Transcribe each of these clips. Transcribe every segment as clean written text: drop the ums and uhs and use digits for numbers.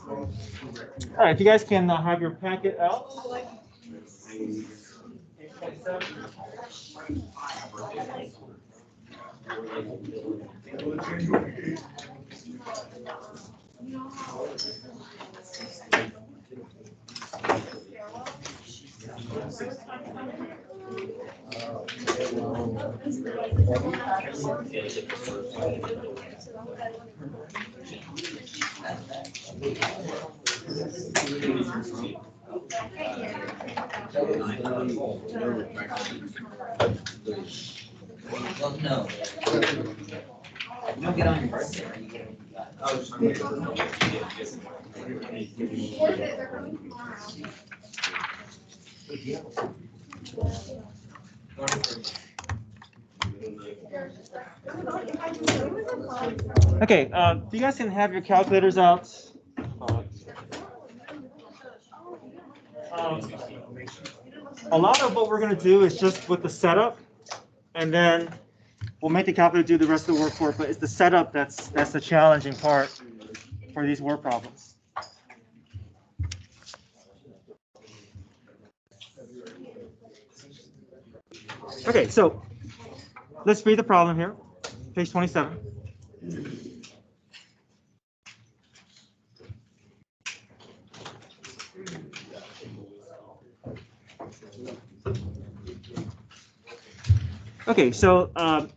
All right, if you guys can have your packet out. Well, no. You don't get on your birthday, right? You get Okay, you guys can have your calculators out. A lot of what we're going to do is just with the setup, and then we'll make the calculator do the rest of the work for it. But it's the setup that's the challenging part for these word problems. Okay, so let's read the problem here, page 27. Okay, so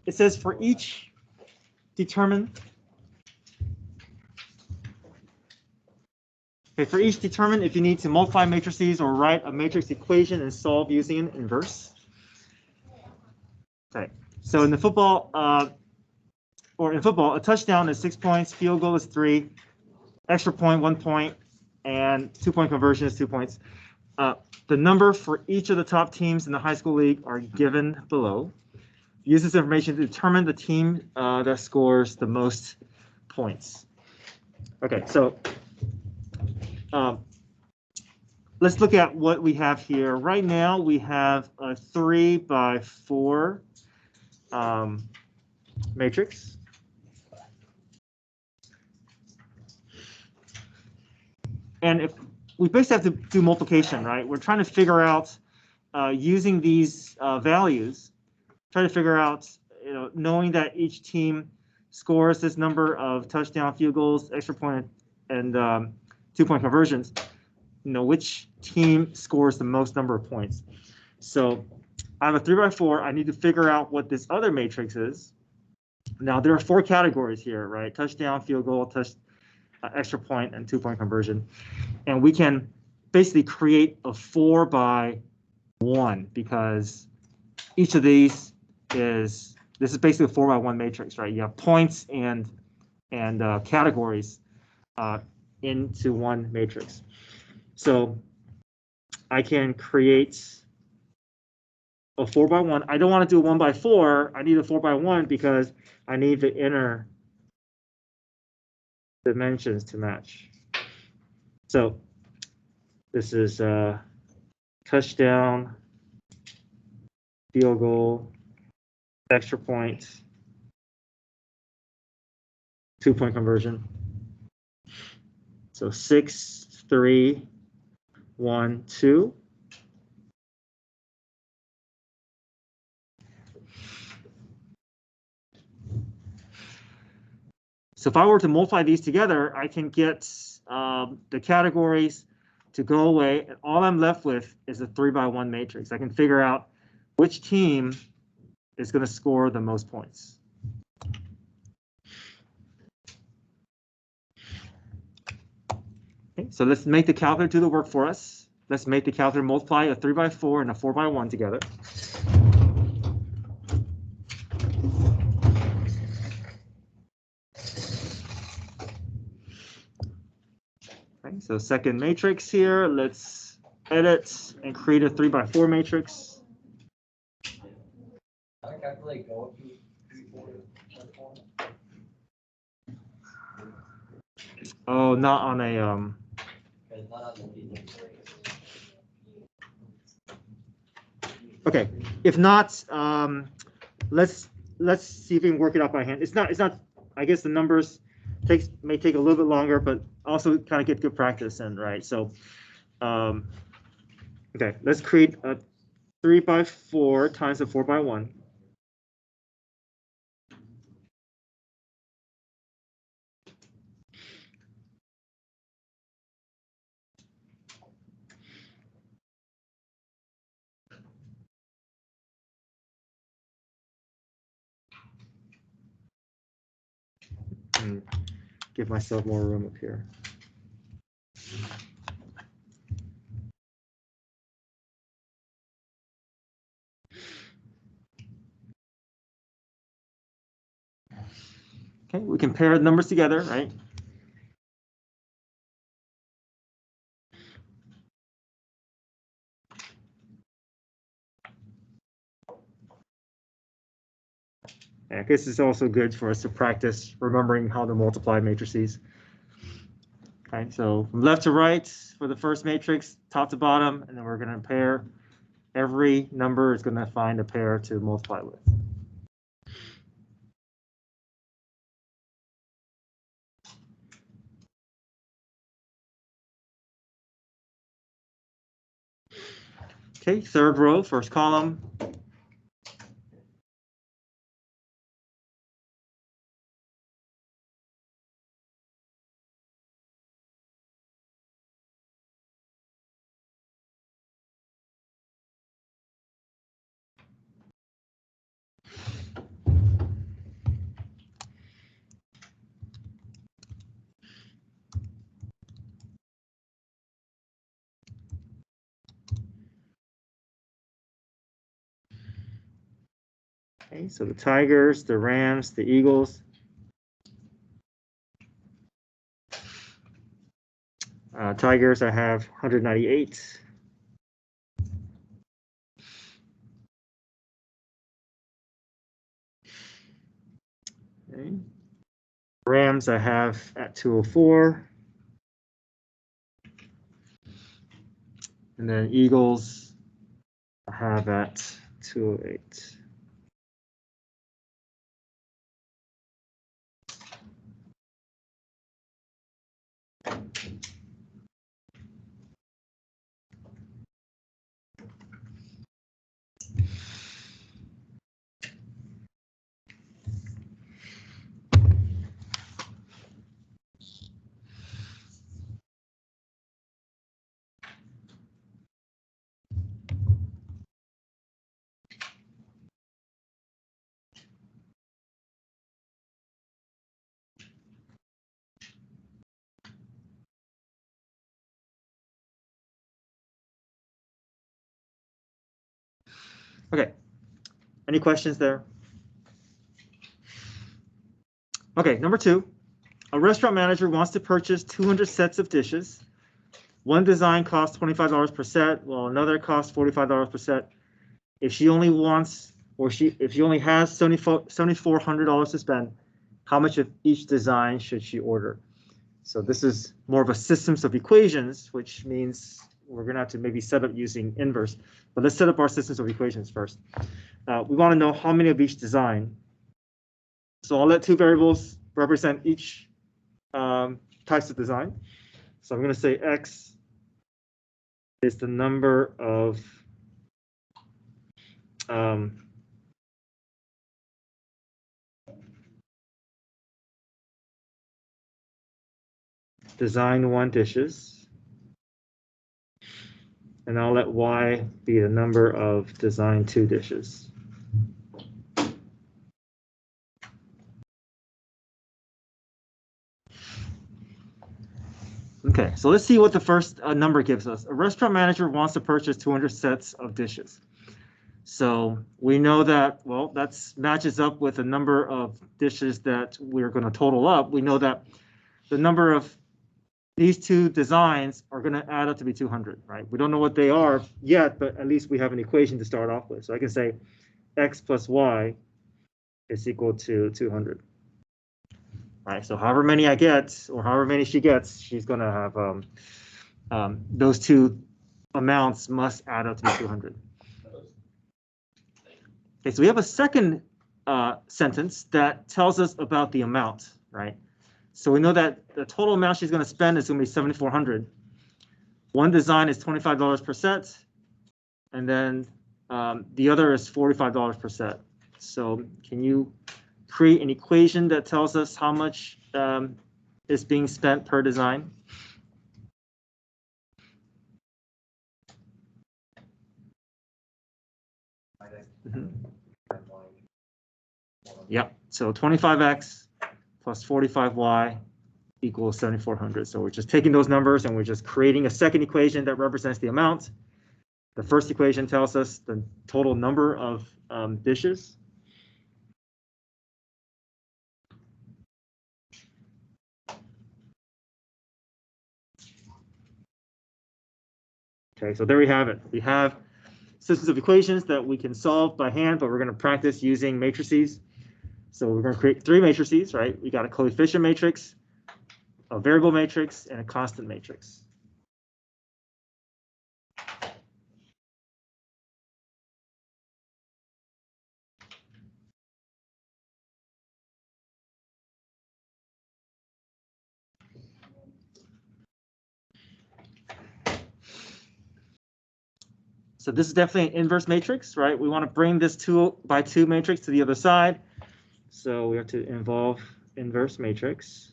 it says for each determine. Okay, for each determine if you need to multiply matrices or write a matrix equation and solve using an inverse. Okay, so in the football, a touchdown is 6 points, field goal is 3, extra point 1 point, and 2-point conversion is 2 points. The number for each of the top teams in the high school league are given below. Use this information to determine the team that scores the most points. Okay, so let's look at what we have here. Right now, we have a 3x4 matrix. And if we basically have to do multiplication, right? We're trying to figure out using these values, try to figure out, knowing that each team scores this number of touchdown, field goals, extra point, and 2-point conversions, which team scores the most number of points. So I have a 3x4. I need to figure out what this other matrix is. Now there are 4 categories here, right? Touchdown, field goal, extra point, and 2-point conversion. And we can basically create a 4x1 because each of these this is basically a 4x1 matrix, right? You have points and categories into one matrix. So I can create a 4x1. I don't want to do a 1x4. I need a 4x1 because I need the inner dimensions to match. So this is touchdown, field goal, extra point, 2-point conversion. So 6, 3, 1, 2. So if I were to multiply these together, I can get the categories to go away, and all I'm left with is a 3x1 matrix. I can figure out which team is going to score the most points. Okay, so let's make the calculator do the work for us. Let's make the calculator multiply a 3x4 and a 4x1 together. Okay, so second matrix here, let's edit and create a 3x4 matrix. Oh, not on a Okay, if not, let's see if we can work it out by hand. It's not. I guess the numbers may take a little bit longer, but also kind of get good practice in, right? So, okay, let's create a 3 by 4 times a 4 by 1. And give myself more room up here. Okay, we can pair the numbers together, right? I guess it's also good for us to practice remembering how to multiply matrices. Okay, so from left to right for the first matrix, top to bottom, and then we're going to pair. Every number is going to find a pair to multiply with. Okay, third row, first column. Okay, so the Tigers, the Rams, the Eagles. Tigers, I have 198. Okay. Rams, I have at 204. And then Eagles, I have at 208. Okay, any questions there? Okay, number 2, a restaurant manager wants to purchase 200 sets of dishes. One design costs $25 per set, while another costs $45 per set. If she only wants, or if she only has $7,400 to spend, how much of each design should she order? So this is more of a systems of equations, which means we're going to have to maybe set up using inverse. But let's set up our systems of equations first. We want to know how many of each design. So I'll let 2 variables represent each types of design. So I'm going to say X is the number of design 1 dishes. And I'll let Y be the number of design 2 dishes. Okay, so let's see what the first number gives us. A restaurant manager wants to purchase 200 sets of dishes. So we know that, well, that matches up with the number of dishes that we're going to total up. We know that the number of these 2 designs are going to add up to be 200, right? We don't know what they are yet, but at least we have an equation to start off with. So I can say X plus Y is equal to 200. All right, so however many I get, or however many she gets, she's going to have those 2 amounts must add up to be 200. Okay, so we have a second sentence that tells us about the amount, right? So we know that the total amount she's going to spend is going to be $7,400. One design is $25 per set, and then the other is $45 per set. So can you create an equation that tells us how much is being spent per design? Yep, so 25x plus 45y equals 7,400. So we're just taking those numbers and we're just creating a second equation that represents the amount. The first equation tells us the total number of dishes. Okay, so there we have it. We have systems of equations that we can solve by hand, but we're going to practice using matrices. So we're going to create three matrices, right? We got a coefficient matrix, a variable matrix, and a constant matrix. So this is definitely an inverse matrix, right? We want to bring this 2 by 2 matrix to the other side. So we have to involve inverse matrix.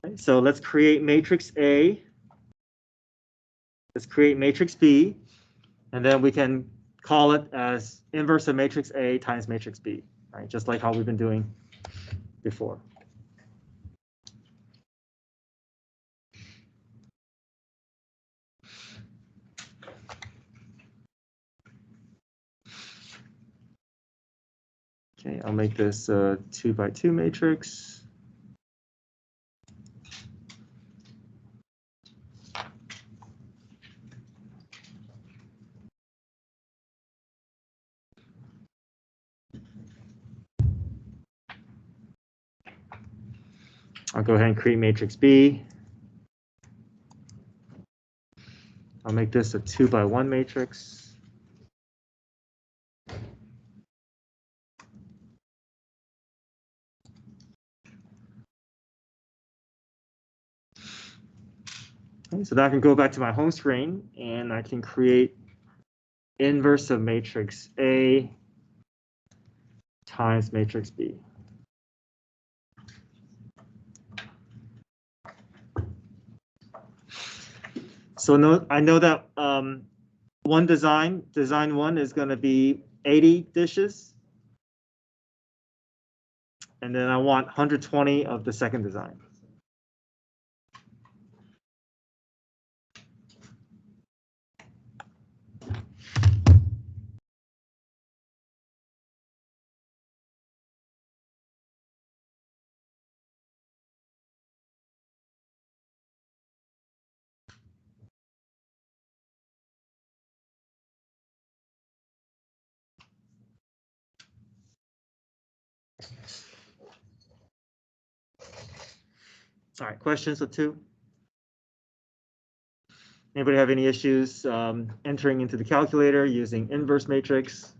Okay, so let's create matrix A. Let's create matrix B, and then we can call it as inverse of matrix A times matrix B, right? Just like how we've been doing before. Okay, I'll make this a 2 by 2 matrix. I'll go ahead and create matrix B. I'll make this a 2 by 1 matrix. Okay, so now I can go back to my home screen and I can create inverse of matrix A times matrix B. So I know that one design 1 is going to be 80 dishes. And then I want 120 of the second design. All right, questions with 2? Anybody have any issues entering into the calculator using inverse matrix?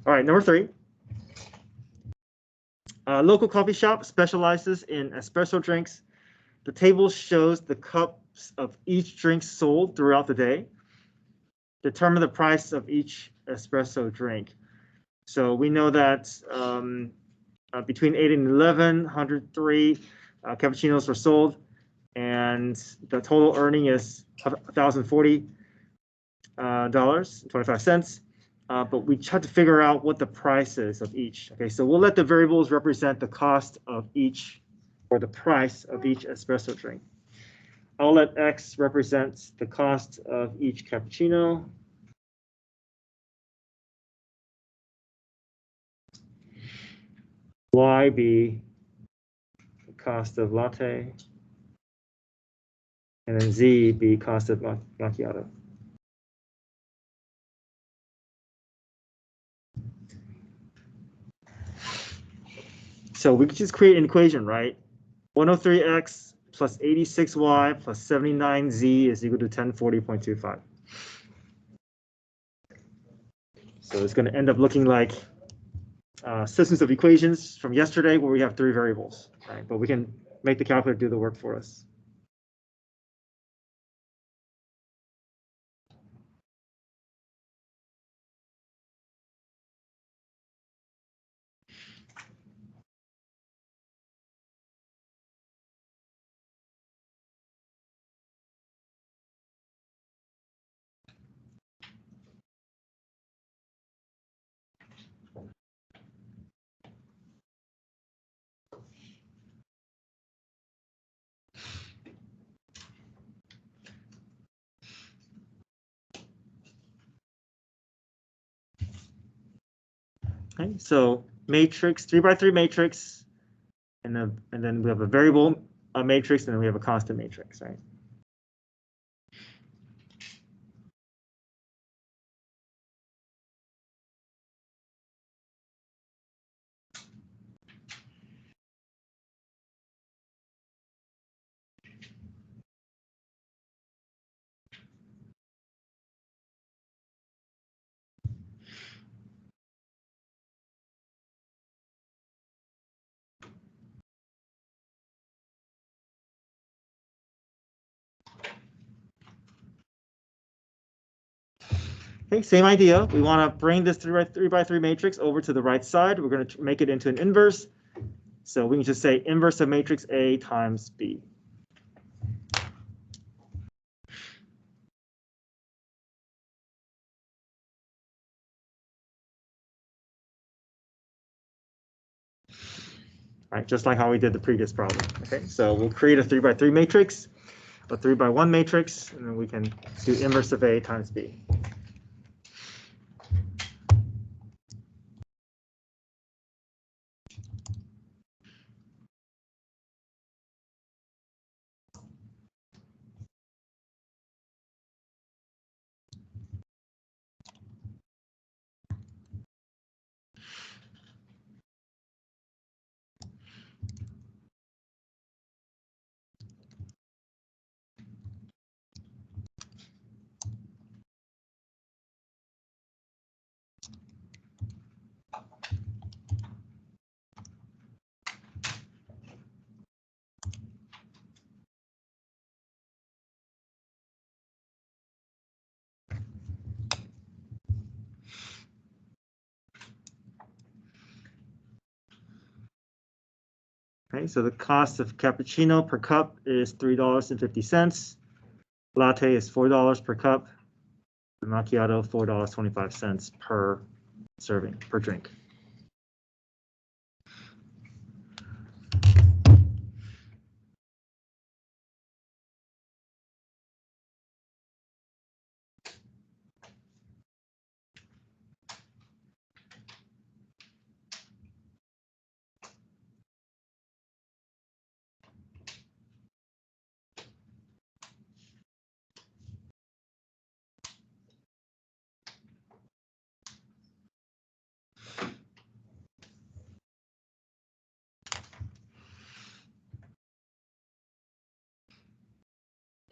All right, number 3. Local coffee shop specializes in espresso drinks. The table shows the cups of each drink sold throughout the day. Determine the price of each espresso drink. So we know that between 8 and 11, 103 cappuccinos were sold, and the total earning is $1,040.25. But we try to figure out what the price is of each. Okay, so we'll let the variables represent the cost of each, or the price of each espresso drink. I'll let X represent the cost of each cappuccino. Y be the cost of latte, and then Z be cost of macchiato. So we could just create an equation, right? 103x plus 86y plus 79z is equal to 1040.25. So it's going to end up looking like systems of equations from yesterday where we have 3 variables, right? But we can make the calculator do the work for us. Okay, so matrix, 3 by 3 matrix, and then we have a variable matrix, and then we have a constant matrix, right? Okay, same idea. We want to bring this 3 by 3 matrix over to the right side. We're going to make it into an inverse. So we can just say inverse of matrix A times B. Right, just like how we did the previous problem. Okay, so we'll create a 3 by 3 matrix, a 3 by 1 matrix, and then we can do inverse of A times B. Okay, so the cost of cappuccino per cup is $3.50. Latte is $4 per cup. The macchiato, $4.25 per serving, per drink.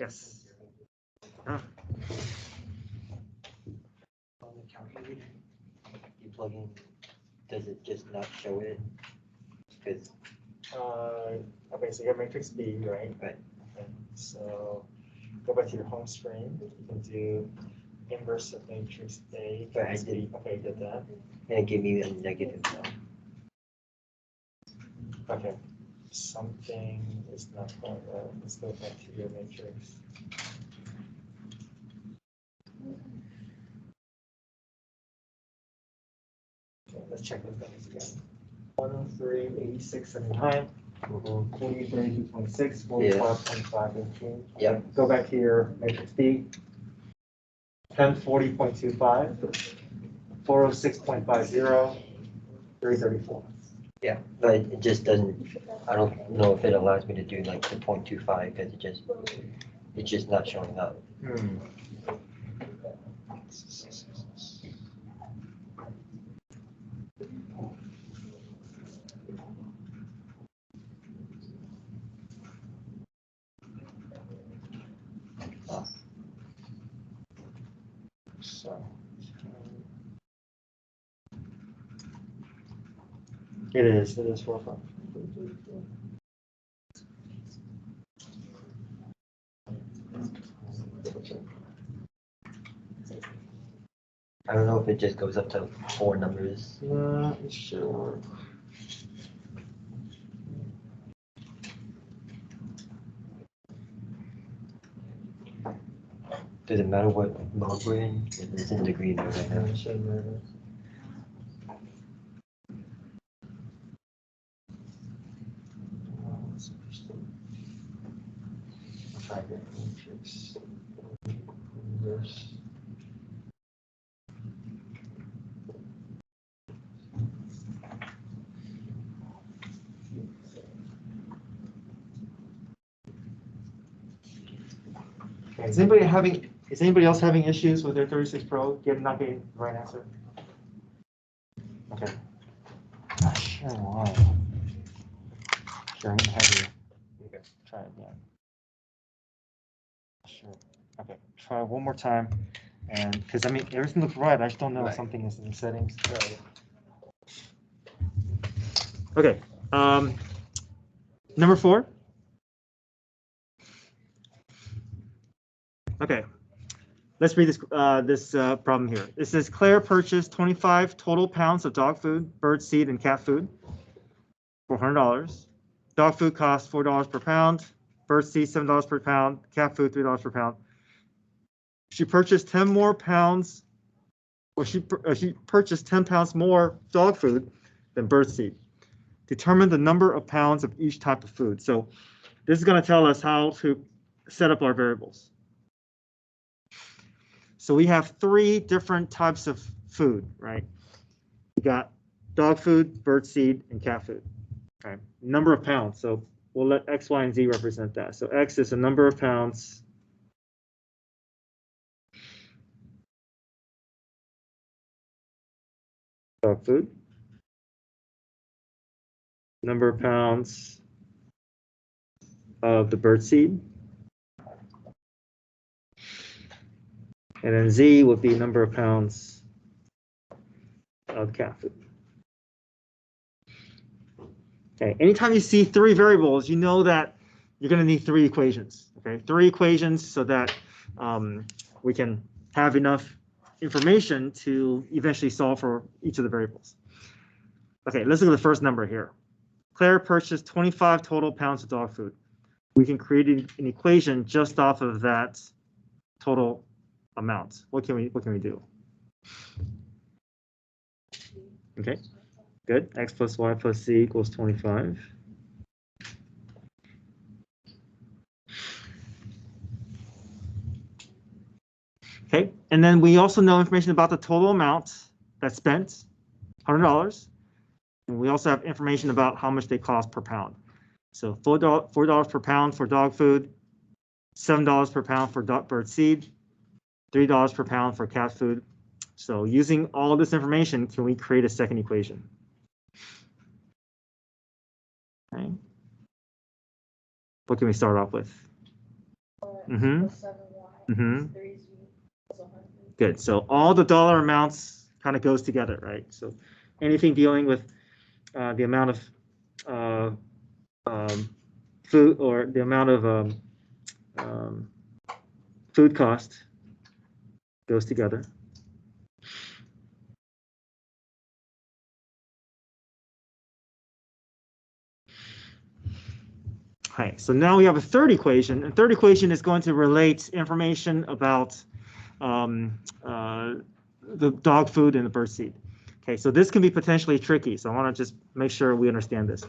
Yes. Ah. On the calculator, you plug in, does it just not show it? Because Okay, so you have matrix B, right? Right. Okay, so go back to your home screen. You can do inverse of matrix A. But I did. Okay, did that. and it gave me a negative now. Okay, something is not quite right. Let's go back to your matrix. Okay, let's check those values again. 103, 86, 79. 40, 32, 26, 45, 25, 18. Yep. Go back to your matrix B. 1040.25, 406.50, 334. Yeah, but it just doesn't, I don't know if it allows me to do like the 0.25 because it's just not showing up. sorry. It is 4, 5. I don't know if it just goes up to 4 numbers. Yeah, it should work. Does it matter what mode we're in? It's in degree mode right now. It should matter. Is anybody else having issues with their 36 Pro not getting the right answer? Okay. Not sure why. Sure, I'm heavier. Okay, try it again. Sure. Okay, try one more time. And because I mean everything looks right, I just don't know if something is in the settings. Okay. Number 4. Okay. Let's read this problem here. It says Claire purchased 25 total pounds of dog food, bird seed, and cat food for $100. Dog food costs $4 per pound, bird seed $7 per pound, cat food $3 per pound. She purchased 10 more pounds, or she purchased 10 pounds more dog food than bird seed. Determine the number of pounds of each type of food. So this is going to tell us how to set up our variables. So we have 3 different types of food, right? We got dog food, bird seed, and cat food. Okay, number of pounds. So we'll let X, Y, and Z represent that. So X is the number of pounds. Dog food. Number of pounds of the bird seed. And then Z would be number of pounds of cat food. Okay, anytime you see 3 variables, you know that you're going to need 3 equations. Okay, 3 equations so that we can have enough information to eventually solve for each of the variables. Okay, let's look at the first number here. Claire purchased 25 total pounds of dog food. We can create an equation just off of that total amount. What can we do? Okay, good. X plus Y plus Z equals 25. Okay, and then we also know information about the total amount that's spent, $100. And we also have information about how much they cost per pound. So $4 per pound for dog food, $7 per pound for bird seed, $3 per pound for cat food. So using all this information, can we create a second equation? Okay. What can we start off with? Good. So all the dollar amounts kind of goes together, right? So anything dealing with the amount of food or the amount of food cost goes together. Okay, so now we have a third equation. A third equation is going to relate information about the dog food and the bird seed. Okay, so this can be potentially tricky. So I want to just make sure we understand this.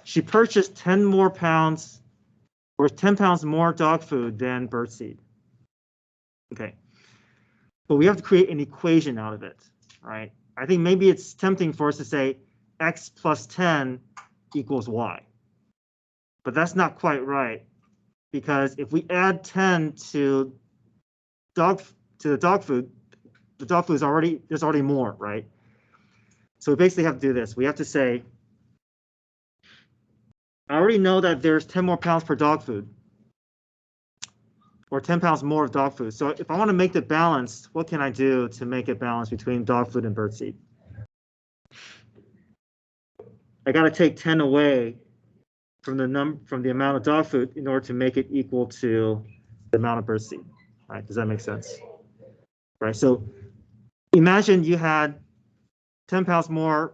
She purchased 10 more pounds or 10 pounds more dog food than bird seed. Okay, but we have to create an equation out of it, right? I think maybe it's tempting for us to say X plus 10 equals Y. But that's not quite right, because if we add 10 to the dog food is already, there's already more, right? So we basically have to do this. We have to say, I already know that there's 10 more pounds per dog food, or 10 pounds more of dog food. So if I want to make it balanced, what can I do to make it balanced between dog food and birdseed? I got to take 10 away from the amount of dog food in order to make it equal to the amount of birdseed. Right? Does that make sense? Right. So imagine you had 10 pounds more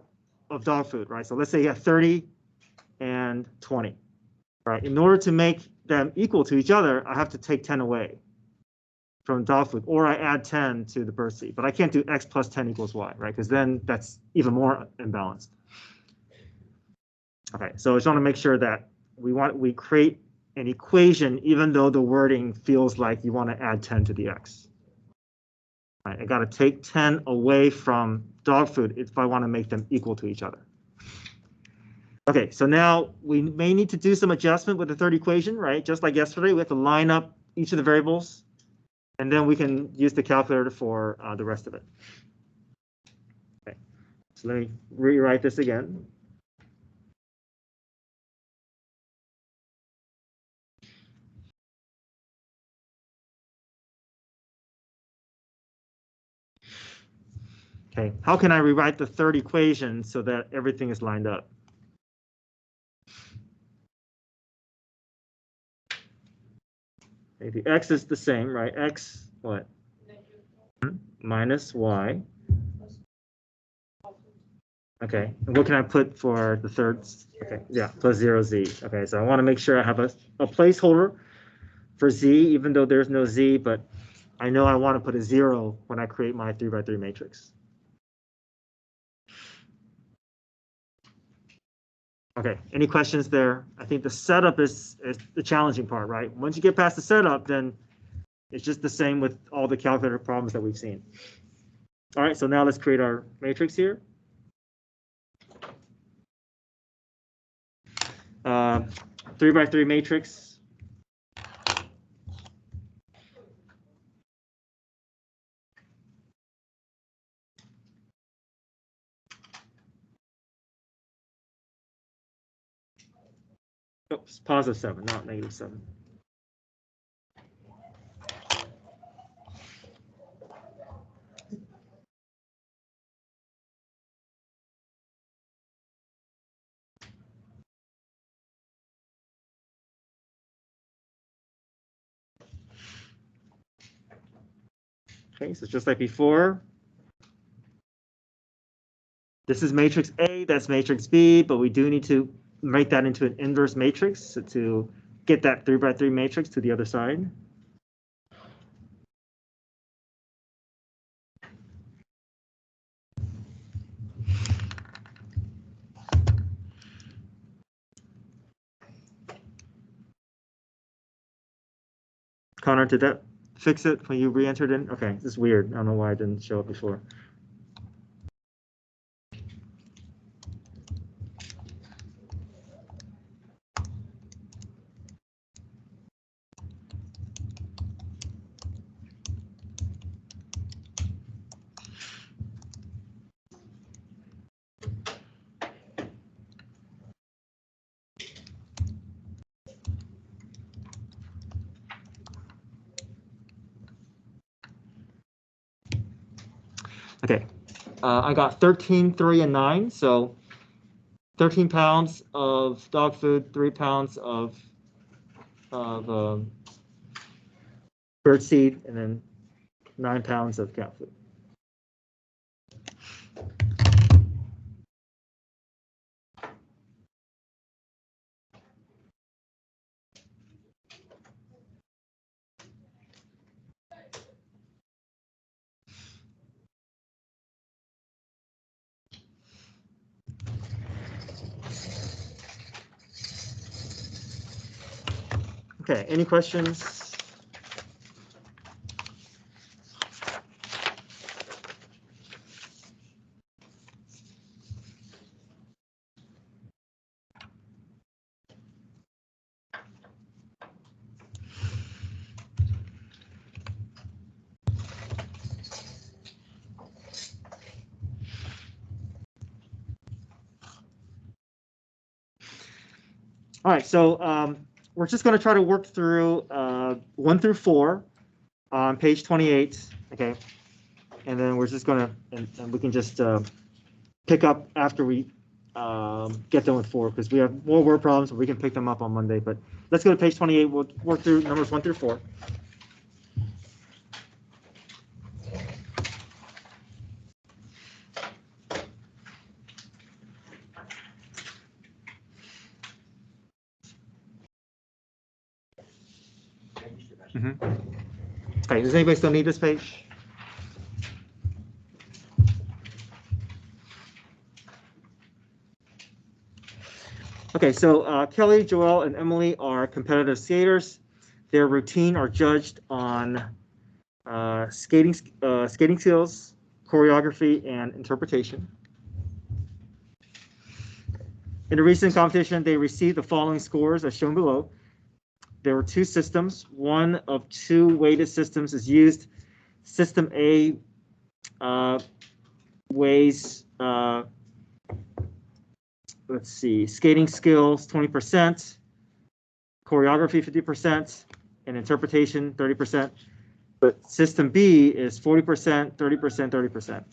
of dog food, right? So let's say you have 30 and 20, right? In order to make them equal to each other, I have to take 10 away from dog food, or I add 10 to the birdseed. But I can't do x plus 10 equals y, right? Because then that's even more imbalanced. Okay, so I just want to make sure that we create an equation, even though the wording feels like you want to add 10 to the x. Right, I got to take 10 away from dog food if I want to make them equal to each other. Okay, so now we may need to do some adjustment with the third equation, right? Just like yesterday, we have to line up each of the variables, and then we can use the calculator for the rest of it. Okay, so let me rewrite this again. Okay, how can I rewrite the third equation so that everything is lined up? Okay, the x is the same, right? X, what? Minus y. Okay, and what can I put for the third? Okay, yeah, plus 0z. Okay, so I want to make sure I have a placeholder for z, even though there's no z, but I know I want to put a 0 when I create my 3x3 matrix. Okay, any questions there? I think the setup is the challenging part, right? Once you get past the setup, then it's just the same with all the calculator problems that we've seen. All right, so now let's create our matrix here. 3x3 matrix. Oops, positive 7, not negative 7. Okay, so just like before, this is matrix A, that's matrix B, but we do need to make that into an inverse matrix to get that 3x3 matrix to the other side. Connor, did that fix it when you re-entered in? Okay, this is weird. I don't know why it didn't show up before. Okay, I got 13, 3, and 9. So 13 pounds of dog food, 3 pounds of bird seed, and then 9 pounds of cat food. Okay, any questions? All right, so we're just going to try to work through 1 through 4 on page 28. Okay, and then we're just going to, and we can just pick up after we get done with 4, because we have more word problems, so we can pick them up on Monday. But let's go to page 28. We'll work through numbers 1 through 4. Okay, does anybody still need this page? Okay, so Kelly, Joelle, and Emily are competitive skaters. Their routine are judged on skating skills, choreography, and interpretation. In a recent competition, they received the following scores as shown below. There were 2 systems. One of 2 weighted systems is used. System A weighs, let's see, skating skills 20%, choreography 50%, and interpretation 30%. But system B is 40%, 30%,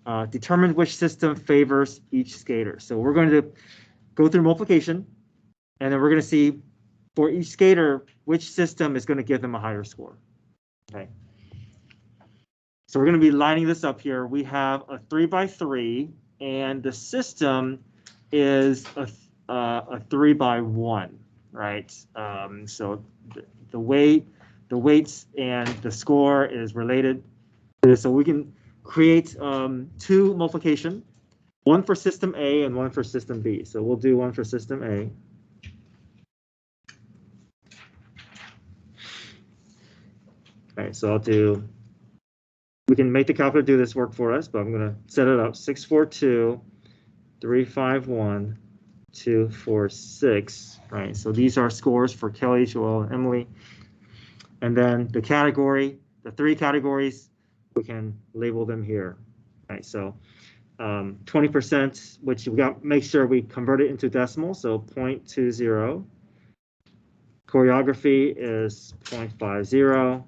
30%. Determine which system favors each skater. So we're going to go through multiplication, and then we're going to see for each skater which system is going to give them a higher score. Okay. So we're going to be lining this up here. We have a 3x3, and the system is a 3x1, right? So the weights and the score is related. So we can create 2 multiplication, one for system A and one for system B. So we'll do one for system A. Okay, so I'll do, we can make the calculator do this work for us, but I'm going to set it up. 642, 351, 246, right? So these are scores for Kelly, Joelle, and Emily. And then the category, the 3 categories, we can label them here, right? So 20%, which we got, make sure we convert it into decimal, so 0.20. Choreography is 0.50.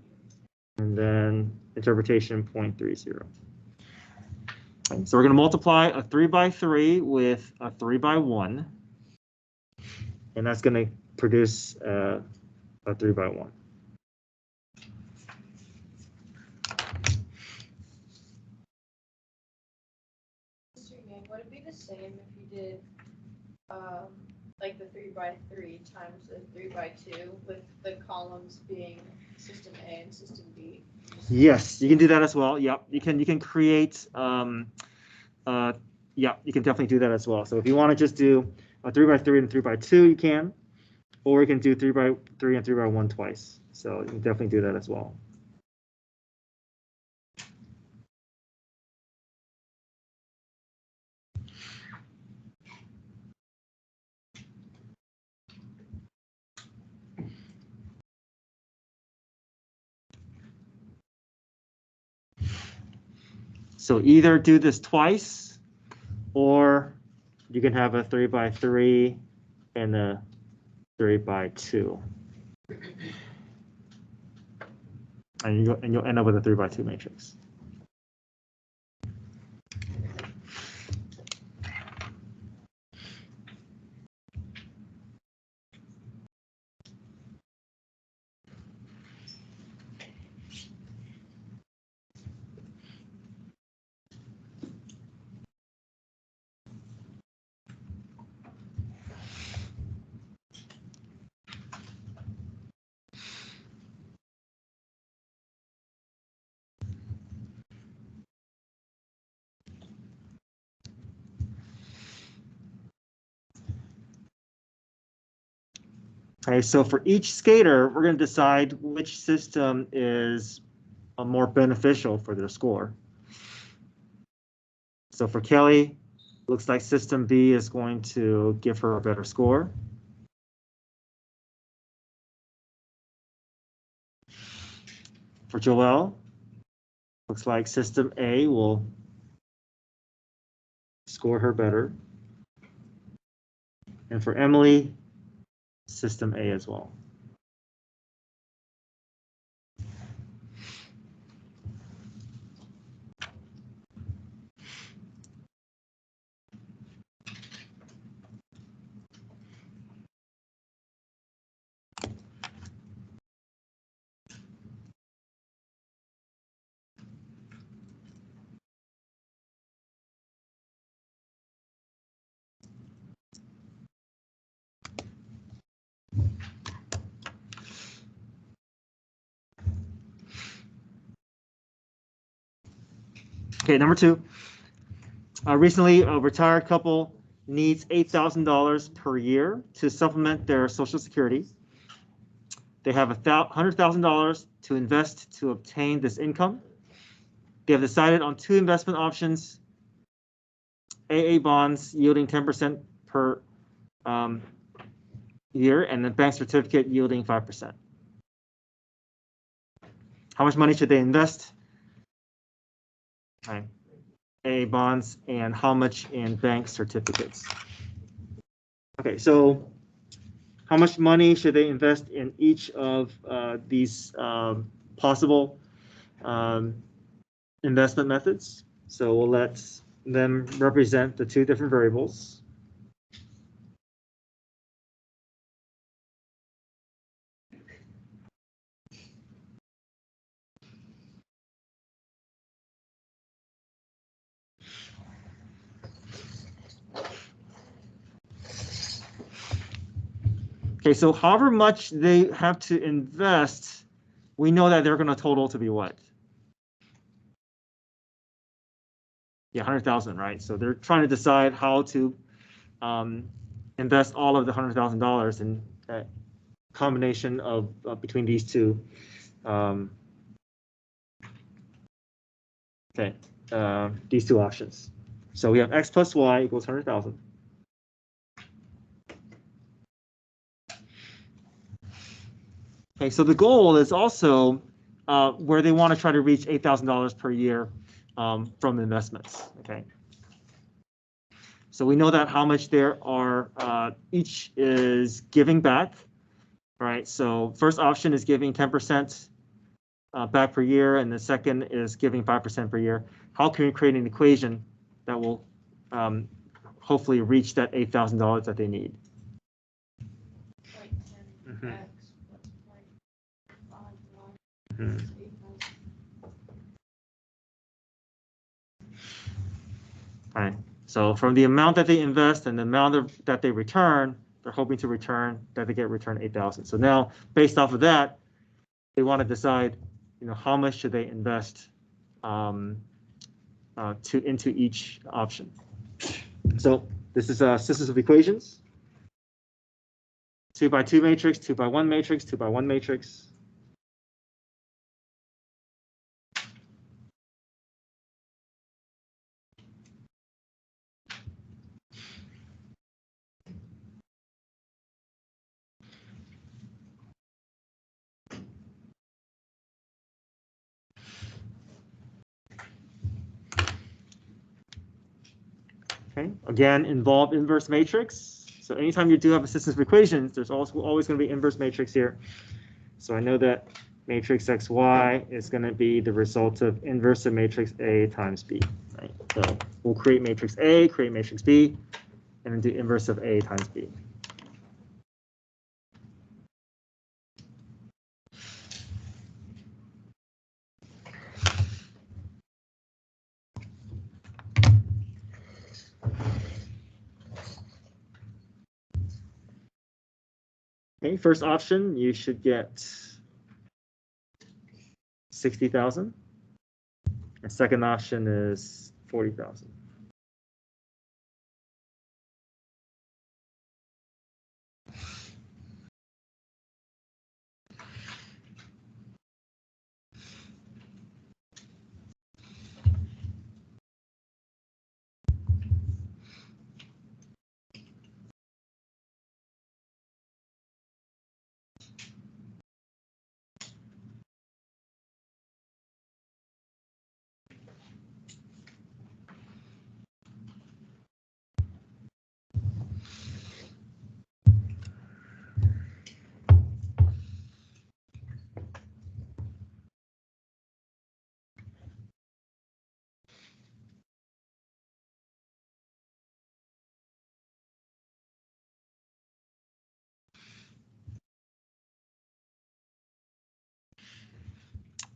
And then interpretation 0.30. Okay, so we're going to multiply a 3x3 with a 3x1, and that's going to produce a 3x1. Would it be the same if you did like the 3x3 times the 3x2 with the columns being system A and system B? Yes, you can do that as well. Yep, you can create. Yeah, you can definitely do that as well. So if you want to just do a 3x3 and 3x2, you can, or you can do 3x3 and 3x1 twice. So you can definitely do that as well. So either do this twice, or you can have a 3x3 and a 3x2. And you'll end up with a 3x2 matrix. Okay, so for each skater, we're going to decide which system is more beneficial for their score. So for Kelly, looks like system B is going to give her a better score. For Joelle, looks like system A will score her better. And for Emily, system A as well. Okay, number 2. Recently, a retired couple needs $8,000 per year to supplement their Social Security. They have $100,000 to invest to obtain this income. They have decided on 2 investment options: AA bonds yielding 10% per year, and the bank certificate yielding 5%. How much money should they invest? Okay. AA bonds, and how much in bank certificates? Okay, so how much money should they invest in each of these possible investment methods? So we'll let them represent the 2 different variables. Okay, so however much they have to invest, we know that they're going to total to be what? Yeah, 100,000, right? So they're trying to decide how to invest all of the $100,000 in a combination of between these 2. These 2 options. So we have x plus y equals 100,000. Okay, so the goal is also where they want to try to reach $8,000 per year from investments. Okay. So we know that how much there are each is giving back, right? So first option is giving 10% back per year, and the second is giving 5% per year. How can we create an equation that will hopefully reach that $8,000 that they need? Like 10 Mhm. x plus 0.5 y Mhm. is 8,000. All right. So from the amount that they invest and the amount that they return, they're hoping to return that they get returned 8,000. So now, based off of that, they want to decide, how much should they invest into each option. So this is a system of equations: 2 by 2 matrix, 2 by 1 matrix, 2 by 1 matrix. Okay, again, involve inverse matrix. So anytime you do have a system of equations, there's also always going to be inverse matrix here. So I know that matrix XY is going to be the result of inverse of matrix A times B. Right? So we'll create matrix A, create matrix B, and then do inverse of A times B. Okay, first option, you should get 60,000. And second option is 40,000.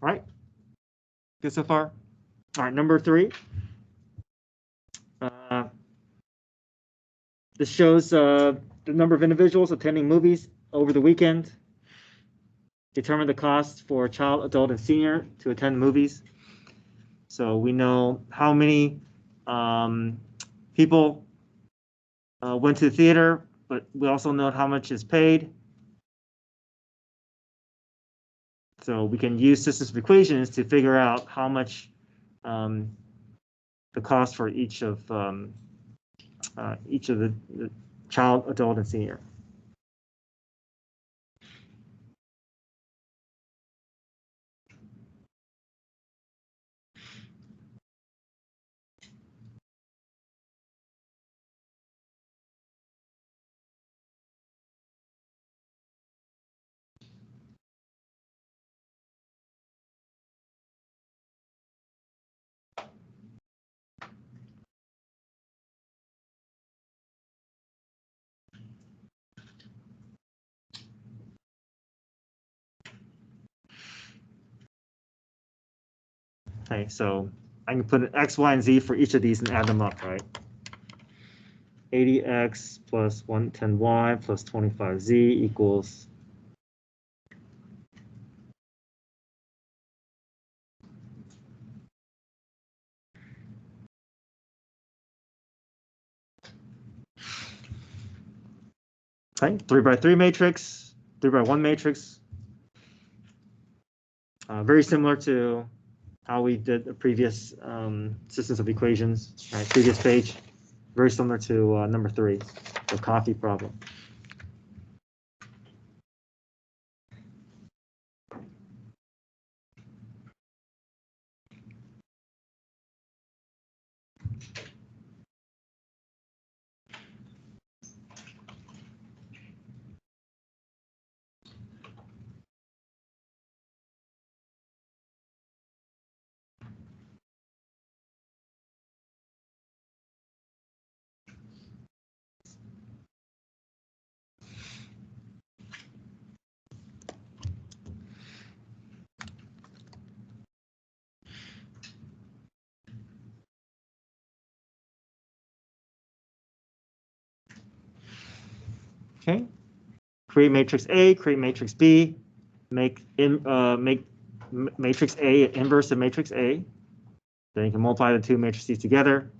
All right. Good so far? All right, number 3. This shows the number of individuals attending movies over the weekend. Determine the cost for child, adult, and senior to attend movies. So we know how many people went to the theater, but we also know how much is paid. So we can use systems of equations to figure out how much the cost for each of the child, adult, and senior. Okay, so I can put an x, y, and z for each of these and add them up, right? 80x plus 110y plus 25z equals okay, 3x3 matrix, 3x1 matrix. Very similar to how we did the previous systems of equations, right? Previous page. Very similar to number 3, the coffee problem. Okay. Create matrix A, create matrix B, make matrix A an inverse of matrix A. Then you can multiply the two matrices together.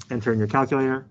Enter in your calculator.